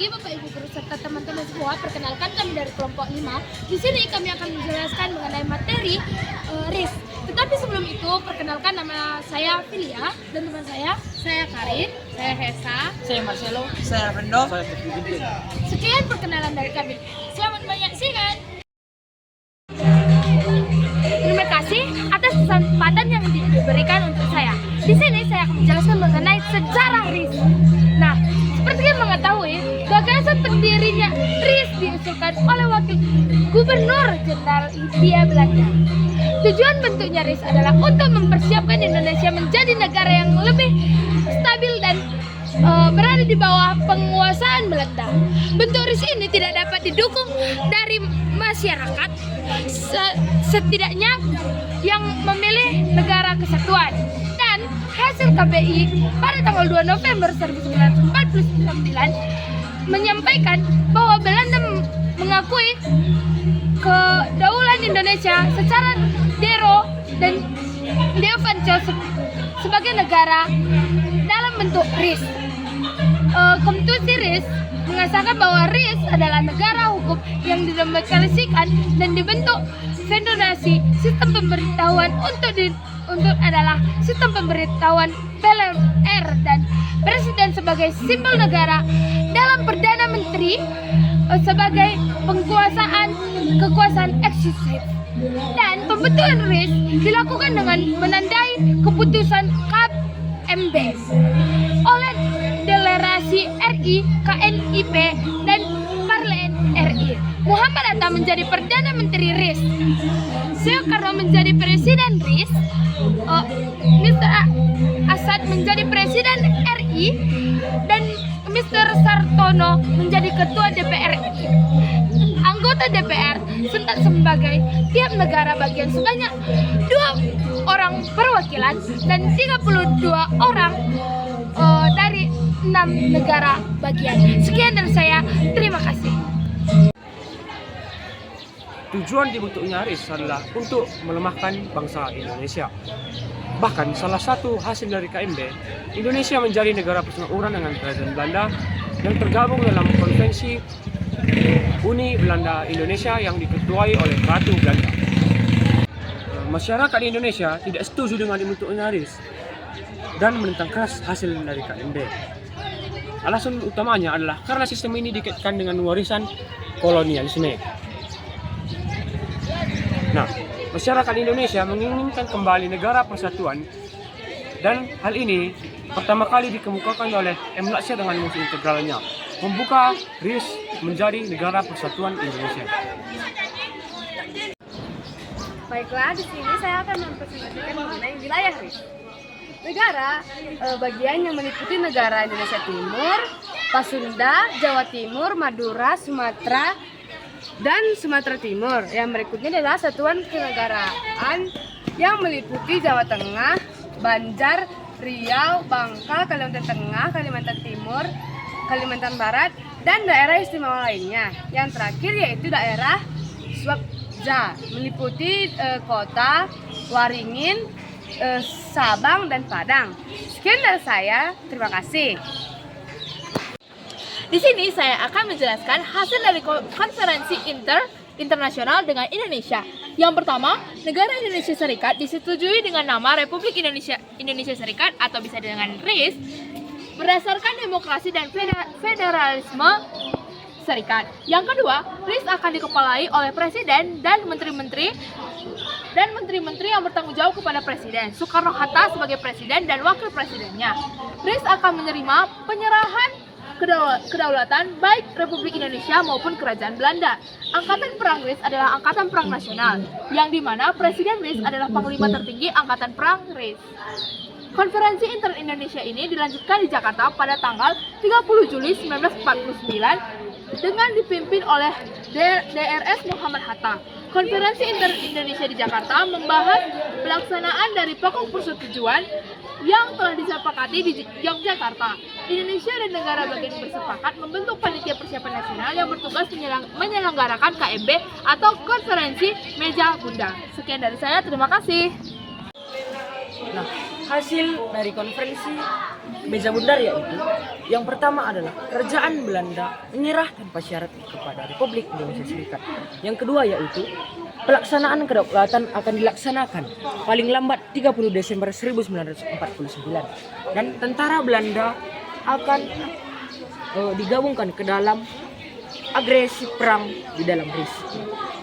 pagi Bapak Ibu guru serta teman-teman semua. Perkenalkan kami dari kelompok 5. Di sini kami akan menjelaskan mengenai materi RIS. Tetapi sebelum itu perkenalkan nama saya Filia dan teman saya Karin, saya Hesa, Saya Marcelo, saya Rendo, saya Putri. Sekian perkenalan dari kami. Selamat menyaksikan. Terima kasih atas kesempatan yang diberikan untuk saya. Di sini saya akan menjelaskan mengenai sejarah RIS. Nah, seperti yang mengetahui, gagasan pendirinya RIS diusulkan oleh Wakil Gubernur Jenderal Hindia Belanda. Tujuan bentuknya RIS adalah untuk mempersiapkan Indonesia menjadi negara yang lebih stabil dan berada di bawah penguasaan Belanda. Bentuk RIS ini tidak dapat didukung dari masyarakat, setidaknya yang memilih negara kesatuan. Dan hasil KBI pada tanggal 2 November 1949 menyampaikan bahwa Belanda mengakui kedaulatan Indonesia secara dan de facto sebagai negara dalam bentuk RIS. Konstitusi RIS mengesahkan bahwa RIS adalah negara hukum yang didemokrasikan dan dibentuk federasi. Sistem pemberitahuan untuk adalah sistem pemberitahuan PLR dan presiden sebagai simbol negara dalam perdana menteri sebagai kekuasaan eksekutif. Dan pembentukan RIS dilakukan dengan menandai keputusan KMB oleh Deklarasi RI, KNIP, dan Parlemen RI. Muhammad Hatta menjadi Perdana Menteri RIS. Soekarno menjadi Presiden RIS. Mr. Asad menjadi Presiden RI dan Mr. Sartono menjadi Ketua DPR RI. Anggota DPR serta sebagai tiap negara bagian sebanyak 2 orang perwakilan dan 32 orang dari 6 negara bagian. Sekian dari saya, terima kasih. Tujuan dibentuknya RIS adalah untuk melemahkan bangsa Indonesia. Bahkan salah satu hasil dari KMB, Indonesia menjadi negara persemakmuran dengan kerajaan Belanda yang tergabung dalam konvensi Uni Belanda Indonesia yang diketuai oleh Ratu Belanda. Masyarakat Indonesia tidak setuju dengan dibentuknya RIS dan menentang keras hasil dari KMB. Alasan utamanya adalah karena sistem ini dikaitkan dengan warisan kolonialisme. Nah, masyarakat Indonesia menginginkan kembali negara persatuan, dan hal ini pertama kali dikemukakan oleh M. Laksya dengan musuh integralnya, membuka RIS menjadi negara persatuan Indonesia. Baiklah, di sini saya akan mempresentasikan mengenai wilayah RIS. Negara bagian yang meliputi negara Indonesia Timur, Pasunda, Jawa Timur, Madura, Sumatera, dan Sumatera Timur. Yang berikutnya adalah satuan kenegaraan yang meliputi Jawa Tengah, Banjar, Riau, Bangka, Kalimantan Tengah, Kalimantan Timur, Kalimantan Barat, dan daerah istimewa lainnya. Yang terakhir yaitu daerah Swabja, meliputi kota Waringin, Sabang, dan Padang. Sekian dari saya, terima kasih. Di sini saya akan menjelaskan hasil dari konferensi internasional dengan Indonesia. Yang pertama, negara Indonesia Serikat disetujui dengan nama Republik Indonesia Serikat atau bisa dengan RIS berdasarkan demokrasi dan federalisme serikat. Yang kedua, RIS akan dikepalai oleh presiden dan menteri-menteri yang bertanggung jawab kepada presiden. Soekarno-Hatta sebagai presiden dan wakil presidennya. RIS akan menerima penyerahan kedaulatan baik Republik Indonesia maupun Kerajaan Belanda. Angkatan Perang RIS adalah angkatan perang nasional, yang dimana Presiden RIS adalah panglima tertinggi Angkatan Perang RIS. Konferensi Inter-Indonesia ini dilanjutkan di Jakarta pada tanggal 30 Juli 1949 dengan dipimpin oleh DRS Muhammad Hatta. Konferensi Inter-Indonesia di Jakarta membahas pelaksanaan dari pokok persetujuan yang telah disepakati di Yogyakarta. Indonesia dan negara bagian bersepakat membentuk panitia persiapan nasional yang bertugas menyelenggarakan KMB atau Konferensi Meja Bundar. Sekian dari saya, terima kasih. Nah, Hasil dari konferensi meja bundar yaitu yang pertama adalah kerajaan Belanda menyerah tanpa syarat kepada Republik Indonesia Serikat. Yang kedua yaitu pelaksanaan kedaulatan akan dilaksanakan paling lambat 30 Desember 1949 dan tentara Belanda akan digabungkan ke dalam agresi perang di dalam RIS.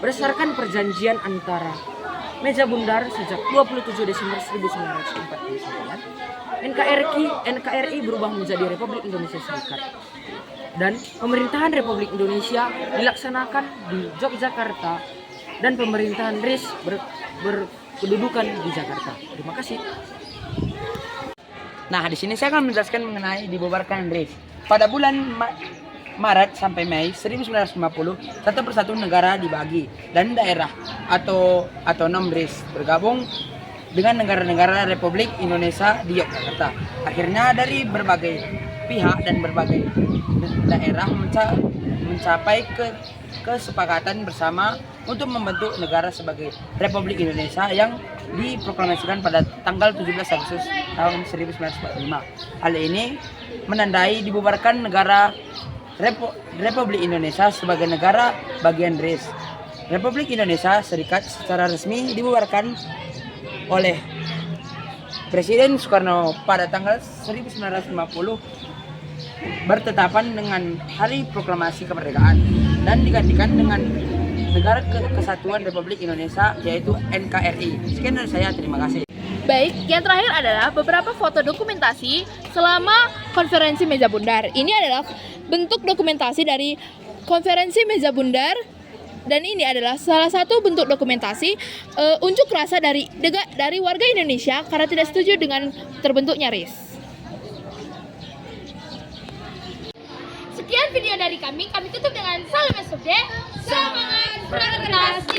Berdasarkan perjanjian antara meja bundar sejak 27 Desember 1949, NKRI berubah menjadi Republik Indonesia Serikat. Dan pemerintahan Republik Indonesia dilaksanakan di Yogyakarta dan pemerintahan RIS berkedudukan di Jakarta. Terima kasih. Nah, di sini saya akan menjelaskan mengenai dibubarkan RIS. Pada bulan Maret sampai Mei 1950, satu persatu negara dibagi dan daerah atau otonom RIS bergabung dengan negara-negara Republik Indonesia di Yogyakarta. Akhirnya dari berbagai pihak dan berbagai daerah mencapai kesepakatan bersama untuk membentuk negara sebagai Republik Indonesia yang diproklamasikan pada tanggal 17 Agustus tahun 1945. Hal ini menandai dibubarkan negara Republik Indonesia sebagai negara bagian RIS. Republik Indonesia Serikat secara resmi dibubarkan oleh Presiden Soekarno pada tanggal 1950 bertetapan dengan Hari Proklamasi Kemerdekaan dan digantikan dengan Negara Kesatuan Republik Indonesia yaitu NKRI. Sekian dari saya, terima kasih. Baik, yang terakhir adalah beberapa foto dokumentasi selama konferensi meja bundar. Ini adalah bentuk dokumentasi dari konferensi meja bundar dan ini adalah salah satu bentuk dokumentasi unjuk rasa dari warga Indonesia karena tidak setuju dengan terbentuknya RIS. Sekian video dari kami tutup dengan salam SOD, semangat berorganisasi.